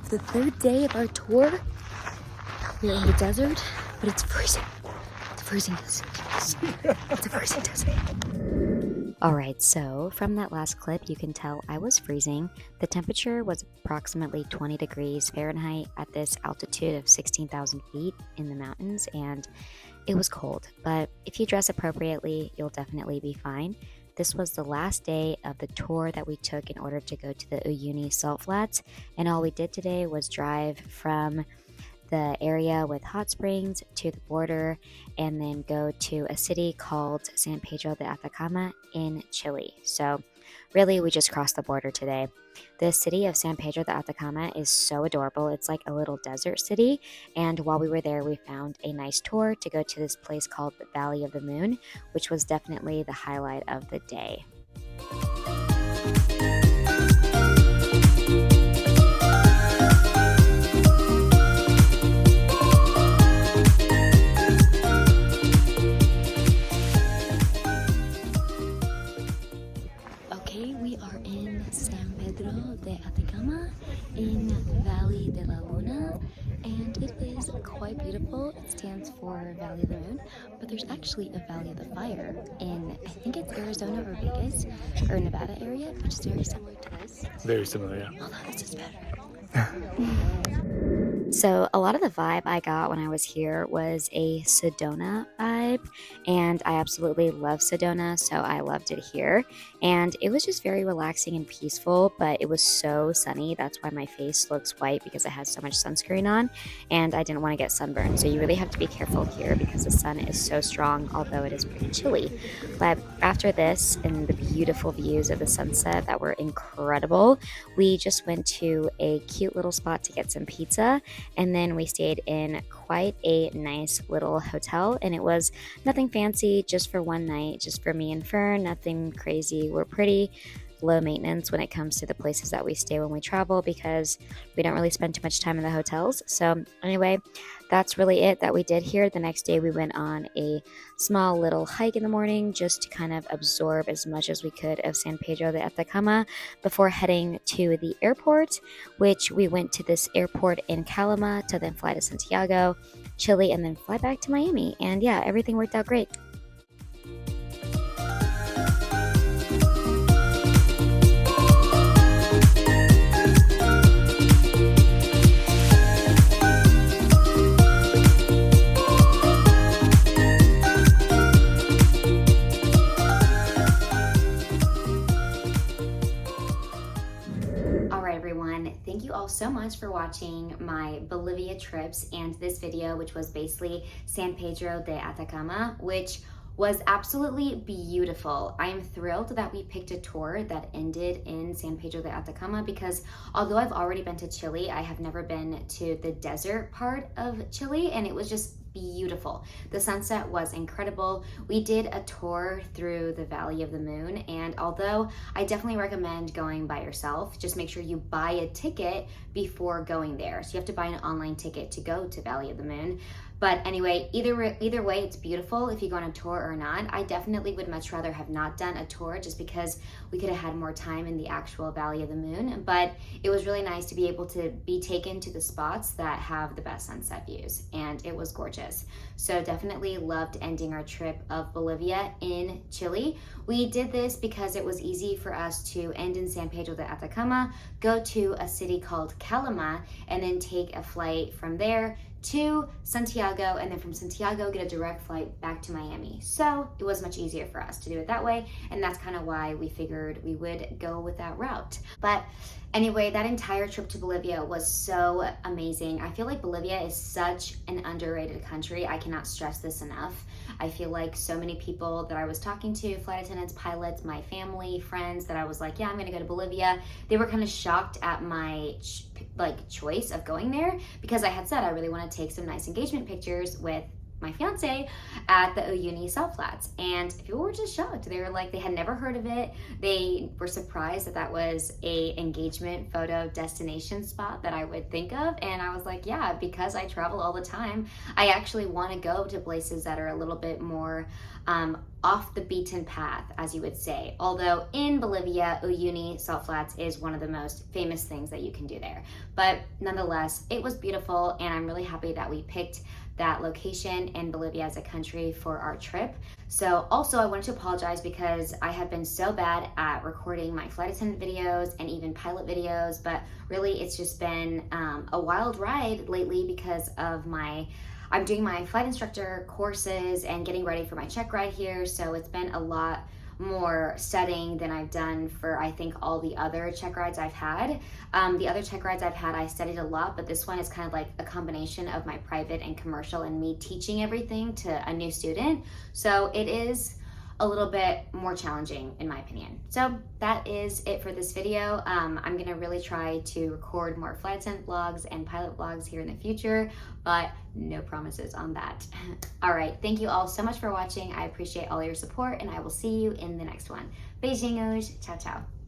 of the third day of our tour. We're in the desert, but it's freezing. It's a freezing desert. It's a freezing desert. Alright, so from that last clip, you can tell I was freezing. The temperature was approximately 20 degrees Fahrenheit at this altitude of 16,000 feet in the mountains, and it was cold. But if you dress appropriately, you'll definitely be fine. This was the last day of the tour that we took in order to go to the Uyuni Salt Flats, and all we did today was drive from the area with hot springs to the border and then go to a city called San Pedro de Atacama in Chile. So really, we just crossed the border today. The city of San Pedro de Atacama is so adorable. It's like a little desert city, and while we were there, we found a nice tour to go to this place called the Valley of the Moon, which was definitely the highlight of the day. We are in San Pedro de Atacama in Valley de la Luna, and it is quite beautiful. It stands for Valley of the Moon, but there's actually a Valley of the Fire in, I think it's Arizona or Vegas or Nevada area, which is very similar to this. Very similar, yeah. Although this is better. So a lot of the vibe I got when I was here was a Sedona vibe, and I absolutely love Sedona, so I loved it here. And it was just very relaxing and peaceful, but it was so sunny. That's why my face looks white, because I had so much sunscreen on, and I didn't want to get sunburned. So you really have to be careful here because the sun is so strong, although it is pretty chilly. But after this and the beautiful views of the sunset that were incredible, we just went to a cute little spot to get some pizza. And then we stayed in quite a nice little hotel, and it was nothing fancy, just for one night, just for me and Fern, nothing crazy. We're pretty low maintenance when it comes to the places that we stay when we travel, because we don't really spend too much time in the hotels. So anyway, that's really it that we did here. The next day we went on a small little hike in the morning just to kind of absorb as much as we could of San Pedro de Atacama before heading to the airport, which we went to this airport in Calama to then fly to Santiago, Chile, and then fly back to Miami. And yeah, everything worked out great. Thank you all so much for watching my Bolivia trips and this video, which was basically San Pedro de Atacama, which was absolutely beautiful. I am thrilled that we picked a tour that ended in San Pedro de Atacama, because although I've already been to Chile, I have never been to the desert part of Chile, and it was just beautiful. The sunset was incredible. We did a tour through the Valley of the Moon, and although I definitely recommend going by yourself, just make sure you buy a ticket before going there. So you have to buy an online ticket to go to Valley of the Moon. But anyway, either way, it's beautiful if you go on a tour or not. I definitely would much rather have not done a tour, just because we could have had more time in the actual Valley of the Moon. But it was really nice to be able to be taken to the spots that have the best sunset views, and it was gorgeous. So definitely loved ending our trip of Bolivia in Chile. We did this because it was easy for us to end in San Pedro de Atacama, go to a city called Calama, and then take a flight from there to Santiago, and then from Santiago get a direct flight back to Miami. So it was much easier for us to do it that way, and that's kind of why we figured we would go with that route. But anyway, that entire trip to Bolivia was so amazing. I feel like Bolivia is such an underrated country. I cannot stress this enough. I feel like so many people that I was talking to, flight attendants, pilots, my family, friends, that I was like, yeah, I'm gonna go to Bolivia, they were kind of shocked at my choice of going there, because I had said I really want to take some nice engagement pictures with my fiance at the Uyuni Salt Flats. And people were just shocked. They were like, they had never heard of it. They were surprised that that was a engagement photo destination spot that I would think of. And I was like, yeah, because I travel all the time, I actually want to go to places that are a little bit more off the beaten path, as you would say. Although in Bolivia, Uyuni Salt Flats is one of the most famous things that you can do there. But nonetheless, it was beautiful, and I'm really happy that we picked that location in Bolivia as a country for our trip. So also I wanted to apologize because I have been so bad at recording my flight attendant videos and even pilot videos, but really it's just been a wild ride lately because of I'm doing my flight instructor courses and getting ready for my check ride here. So it's been a lot more studying than I've done for, I think, all the other check rides I've had. The other check rides I've had, I studied a lot, but this one is kind of like a combination of my private and commercial and me teaching everything to a new student. So it is a little bit more challenging in my opinion. So that is it for this video. I'm gonna really try to record more flight attendant vlogs and pilot vlogs here in the future, but no promises on that. All right, thank you all so much for watching. I appreciate all your support, and I will see you in the next one. Beijinhos, ciao ciao.